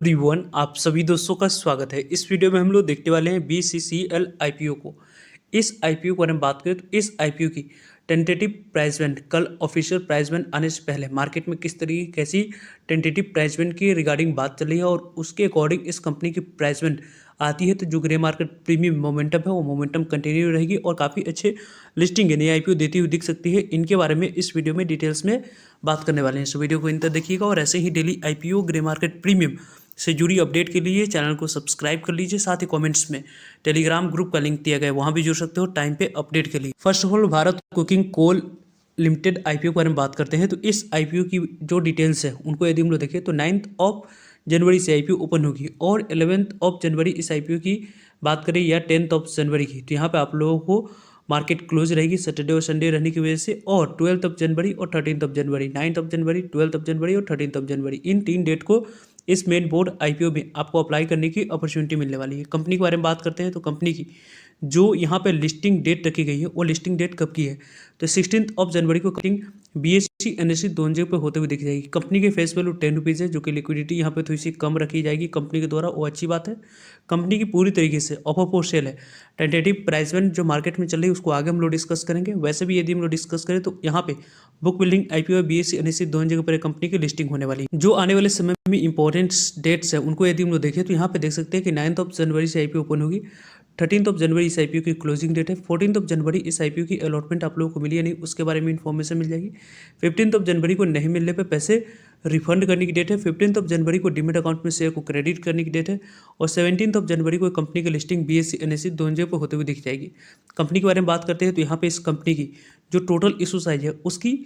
Everyone, आप सभी दोस्तों का स्वागत है। इस वीडियो में हम लोग देखने वाले हैं BCCL आईपीओ को। इस आईपीओ के बारे में बात करें तो इस आईपीओ की टेंटेटिव प्राइस बैंड कल ऑफिशियल प्राइस बैंड आने से पहले मार्केट में किस तरीके कैसी टेंटेटिव प्राइस बैंड की रिगार्डिंग बात चल रही है और उसके अकॉर्डिंग इस कंपनी की प्राइस बैंड आती है तो जो ग्रे मार्केट प्रीमियम मोमेंटम है वो मोमेंटम कंटिन्यू रहेगी और काफ़ी अच्छे लिस्टिंग है नई आईपीओ देती हुई दिख सकती है। इनके बारे में इस वीडियो में डिटेल्स में बात करने वाले हैं, सो वीडियो को इन तक देखिएगा और ऐसे ही daily IPO grey market premium से जुड़ी अपडेट के लिए चैनल को सब्सक्राइब कर लीजिए। साथ ही कमेंट्स में टेलीग्राम ग्रुप का लिंक दिया गया है, वहां भी जुड़ सकते हो टाइम पे अपडेट के लिए। First of all Bharat Coking Coal Limited IPO के बारे में बात करते हैं तो इस आईपीओ की जो डिटेल्स है उनको यदि हम लोग देखें तो 9 जनवरी से आईपीओ ओपन होगी और 11 जनवरी इस आईपीओ की बात करें या 10 जनवरी की तो यहाँ पे आप लोगों को मार्केट क्लोज रहेगी सैटरडे और संडे रहने की वजह से। और 12 जनवरी और 13 जनवरी, 9 जनवरी, 12 जनवरी और 13 जनवरी, इन 3 डेट को इस मेन बोर्ड आईपीओ में आपको अप्लाई करने की अपॉर्चुनिटी मिलने वाली है। कंपनी के बारे में बात करते हैं तो कंपनी की जो यहाँ पे लिस्टिंग डेट रखी गई है वो लिस्टिंग डेट कब की है तो 16 जनवरी को कटिंग BSE NSE दोनों जगह पे होते हुए दिख जाएगी। कंपनी के फेस वैल्यू 10 रुपीज़ है जो कि लिक्विडिटी यहाँ पे थोड़ी सी कम रखी जाएगी कंपनी के द्वारा, वो अच्छी बात है। कंपनी की पूरी तरीके से ऑफर फॉर सेल है। टेंटेटिव प्राइस बैंड जो मार्केट में चल रही है उसको आगे हम लोग डिस्कस करेंगे। वैसे भी यदि हम लोग डिस्कस करें तो यहाँ पे book building IPO BSE NSE दोनों जगह पर कंपनी की लिस्टिंग होने वाली है। जो आने वाले समय में इंपॉर्टेंट डेट्स है उनको यदि हम लोग देखें तो यहाँ पे देख सकते हैं कि 9 जनवरी से आईपीओ ओपन होगी, 13 जनवरी इस आईपीओ की क्लोजिंग डेट है, 14 जनवरी इस आईपीओ की अलॉटमेंट आप लोगों को मिली है नहीं उसके बारे में इन्फॉर्मेशन मिल जाएगी। 15 जनवरी को नहीं मिलने पे पैसे रिफंड करने की डेट है। 15 जनवरी को डीमेट अकाउंट में शेयर को क्रेडिट करने की डेट है और 17 जनवरी को कंपनी की लिस्टिंग BSE NSE दोनों जगह पर होते हुए दिख जाएगी। कंपनी के बारे में बात करते हैं तो यहाँ पे इस कंपनी की जो टोटल इशू साइज है उसकी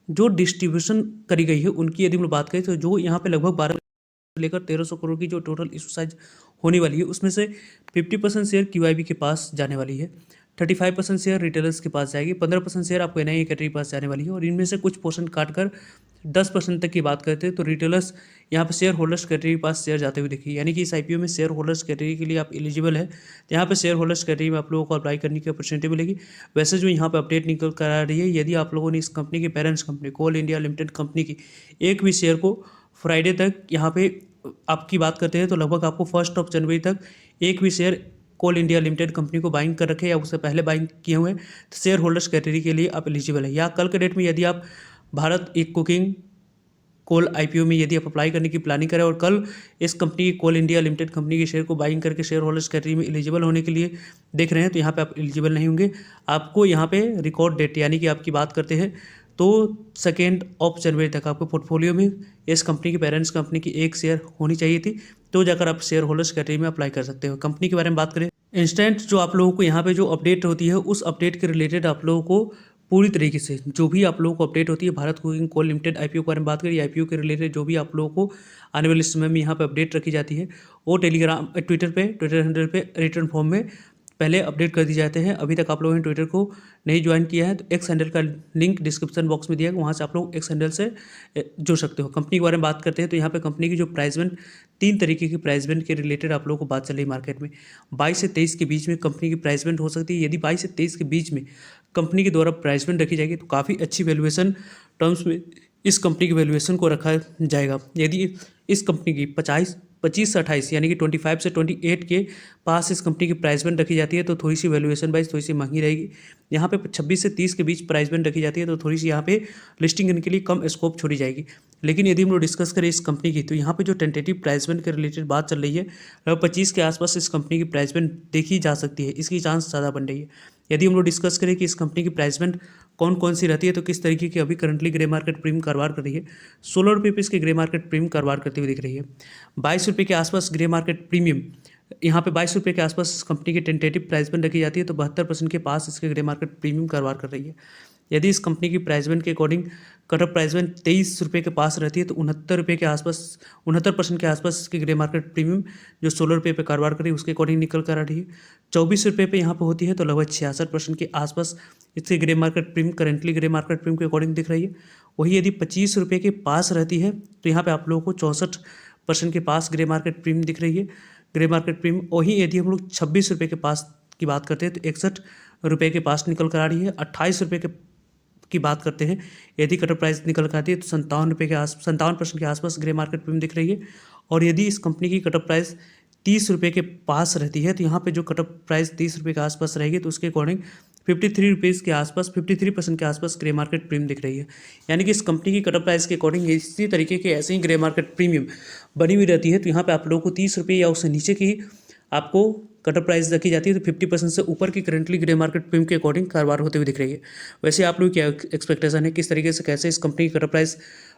जो डिस्ट्रीब्यूशन करी गई है उनकी यदि हम लोग बात करें तो जो यहाँ पे लगभग 12 लेकर 1300 करोड़ की जो टोटल इशू साइज होने वाली है उसमें से 50% शेयर QIB के पास जाने वाली है, 35% शेयर रिटेलर्स के पास जाएगी, 15% शेयर आपको NII कैटेगरी के पास जाने वाली है और इनमें से कुछ पोर्शन काट कर 10% तक की बात करते हैं तो रिटेलर्स यहाँ पर शेयर होल्डर्स कैटेगरी के पास शेयर जाते हुए देखिए। यानी कि इस आईपीओ में शेयर होल्डर्स कैटेगरी के लिए आप एलिजिबल है तो यहाँ पर शेयर होल्डर्स कैटेगरी में आप लोगों को अप्लाई करने की अपॉर्चुनिटी मिलेगी। वैसे जो यहाँ पर अपडेट निकल कर आ रही है यदि आप लोगों ने इस कंपनी की पेरेंट्स कंपनी कोल इंडिया लिमिटेड कंपनी की एक भी शेयर को फ्राइडे तक यहाँ पे आपकी बात करते हैं तो लगभग आपको 1 जनवरी तक एक भी शेयर कोल इंडिया लिमिटेड कंपनी को बाइंग कर रखे या उससे पहले बाइंग किए हुए तो शेयर होल्डर्स कैटेगरी के लिए आप एलिजिबल है। या कल के डेट में यदि आप भारत एक कुकिंग कोल आईपीओ में यदि आप अप्लाई करने की प्लानिंग करें और कल इस कंपनी कोल इंडिया लिमिटेड कंपनी के शेयर को बाइंग करके शेयर होल्डर्स कैटेगरी में एलिजिबल होने के लिए देख रहे हैं तो यहाँ पे आप एलिजिबल नहीं होंगे। आपको यहाँ पे रिकॉर्ड डेट यानी कि आपकी बात करते हैं तो 2 जनवरी तक आपको पोर्टफोलियो में इस कंपनी की पेरेंट्स कंपनी की एक शेयर होनी चाहिए थी तो जाकर आप शेयर होल्डर्स कैटेगरी में अप्लाई कर सकते हो। कंपनी के बारे में बात करें इंस्टेंट जो आप लोगों को यहाँ पे जो अपडेट होती है उस अपडेट के रिलेटेड आप लोगों को पूरी तरीके से जो भी आप लोगों को अपडेट होती है Bharat Coking Coal Limited IPO के बारे में बात करें आईपीओ के रिलेटेड जो भी आप लोगों को आने वाले समय में यहाँ पे अपडेट रखी जाती है वो टेलीग्राम ट्विटर हैंडल पे रिटर्न फॉर्म में पहले अपडेट कर दी जाते हैं। अभी तक आप लोगों ने ट्विटर को नहीं ज्वाइन किया है तो एक्स हैंडल का लिंक डिस्क्रिप्शन बॉक्स में दिया है, वहाँ से आप लोग एक्स हैंडल से जुड़ सकते हो। कंपनी के बारे में बात करते हैं तो यहाँ पे कंपनी की जो प्राइस बैंड 3 तरीके की प्राइस बैंड के रिलेटेड आप लोगों को बात चल रही है मार्केट में। 22 से 23 के बीच में कंपनी की प्राइस बैंड हो सकती है। यदि 22 से 23 के बीच में कंपनी के द्वारा प्राइस बैंड रखी जाएगी तो काफ़ी अच्छी वैल्यूएशन टर्म्स में इस कंपनी की वैल्यूएशन को रखा जाएगा। यदि इस कंपनी की 25 से 28 यानी कि 25 से 28 के पास इस कंपनी की प्राइस बैंड रखी जाती है तो थोड़ी सी वैल्यूएशन वाइज थोड़ी सी महंगी रहेगी। यहाँ पे 26 से 30 के बीच प्राइस बैंड रखी जाती है तो थोड़ी सी यहाँ पे लिस्टिंग करने के लिए कम स्कोप छोड़ी जाएगी। लेकिन यदि हम लोग डिस्कस करें इस कंपनी की तो यहाँ पे जो टेंटेटिव प्राइस बैंड के रिलेटेड बात चल रही है लगभग 25 के आसपास इस कंपनी की प्राइस बैंड देखी जा सकती है, इसकी चांस ज़्यादा बन रही है। यदि हम लोग डिस्कस करें कि इस कंपनी की प्राइस बैंड कौन कौन सी रहती है तो किस तरीके की अभी करंटली ग्रे मार्केट प्रीमियम कारोबार कर रही है, 16 रुपये पे इसकी ग्रे मार्केट प्रीमियम कारोबार करती हुई दिख रही है। 22 रुपये के आसपास ग्रे मार्केट प्रीमियम यहाँ पे 22 रुपये के आसपास कंपनी की टेंटेटिव प्राइस बैंड रखी जाती है तो 72% के पास इसके ग्रे मार्केट प्रीमियम कारोबार कर रही है। यदि इस कंपनी की प्राइस बैंड के according cut off price band 23 रुपये के पास रहती है तो 69 रुपये के आसपास 69% के आसपास इसकी ग्रे मार्केट प्रीमियम जो 16 रुपये पे कारोबार कर रही है उसके अकॉर्डिंग निकल कर आ रही है। 24 रुपये पे यहाँ पे होती है तो लगभग 66% के आसपास इसकी grey market premium currently grey market premium के अकॉर्डिंग दिख रही है। वही यदि 25 रुपये के पास रहती है तो यहाँ पे आप लोगों को 64% के पास ग्रे मार्केट प्रीमियम दिख रही है ग्रे मार्केट प्रीमियम। वही यदि हम लोग 26 रुपये के पास की बात करते हैं तो 61 रुपये के पास निकल कर आ रही है। 28 रुपये के की बात करते हैं, यदि कट ऑफ प्राइस निकल कर आती है तो 57 रुपये के 57% के आसपास ग्रे मार्केट प्रीमियम दिख रही है। और यदि इस कंपनी की कट ऑफ प्राइस 30 रुपये के पास रहती है तो यहाँ पे जो कट ऑफ प्राइस 30 रुपये के आसपास रहेगी तो उसके अकॉर्डिंग 53 रुपीज़ के आसपास 53% के आसपास ग्रे मार्केट प्रीमियम दिख रही है। यानी कि इस कंपनी की कट ऑफ प्राइस के अकॉर्डिंग इसी तरीके के ऐसे ही ग्रे मार्केट प्रीमियम बनी हुई रहती है। तो यहाँ पे आप लोगों को 30 रुपये या उससे नीचे की आपको कट ऑफ प्राइस रखी जाती है, तो 50% से ऊपर की करंटली ग्रे मार्केट प्रीमियम के अकॉर्डिंग कारोबार होते हुए दिख रही है। वैसे आप लोग क्या एक्सपेक्टेशन है, किस तरीके से कैसे इस कंपनी की कट ऑफ प्राइस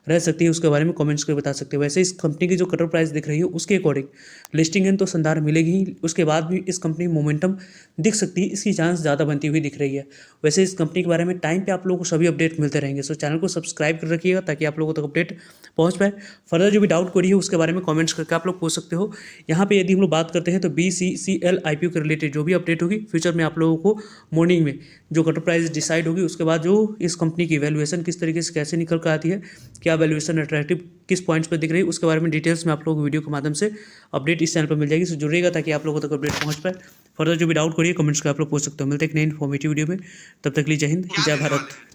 रह सकती है, उसके बारे में कमेंट्स करके बता सकते हो। वैसे इस कंपनी की जो कट ऑफ प्राइस दिख रही है उसके अकॉर्डिंग लिस्टिंग इन तो शानदार मिलेगी ही, उसके बाद भी इस कंपनी में मोमेंटम दिख सकती है, इसकी चांस ज़्यादा बनती हुई दिख रही है। वैसे इस कंपनी के बारे में टाइम पे आप लोगों को सभी अपडेट मिलते रहेंगे, सो चैनल को सब्सक्राइब कर रखिएगा ताकि आप लोगों तक अपडेट पहुंच पाए। फर्दर जो भी डाउट क्वेरी है उसके बारे में कमेंट्स करके आप लोग पूछ सकते हो। यहाँ पे यदि हम लोग बात करते हैं तो BCCL IPO के रिलेटेड जो भी अपडेट होगी फ्यूचर में आप लोगों को मॉर्निंग में जो कट ऑफ प्राइस डिसाइड होगी उसके बाद जो इस कंपनी की वैल्यूएशन किस तरीके से कैसे निकल कर आती है, क्या वैल्यूएशन अट्रैक्टिव किस पॉइंट्स पर दिख रही है, उसके बारे में डिटेल्स में आप लोगों को वीडियो के माध्यम से अपडेट इस चैनल पर मिल जाएगी। सो जुड़िएगा ताकि आप लोगों तक अपडेट पहुंच पाए। फर्दर जो भी डाउट करिए कमेंट्स कर आप लोग पूछ सकते हो। मिलते हैं एक नई इन्फॉर्मेटिव वीडियो में, तब तक के लिए जय हिंद, जय भारत।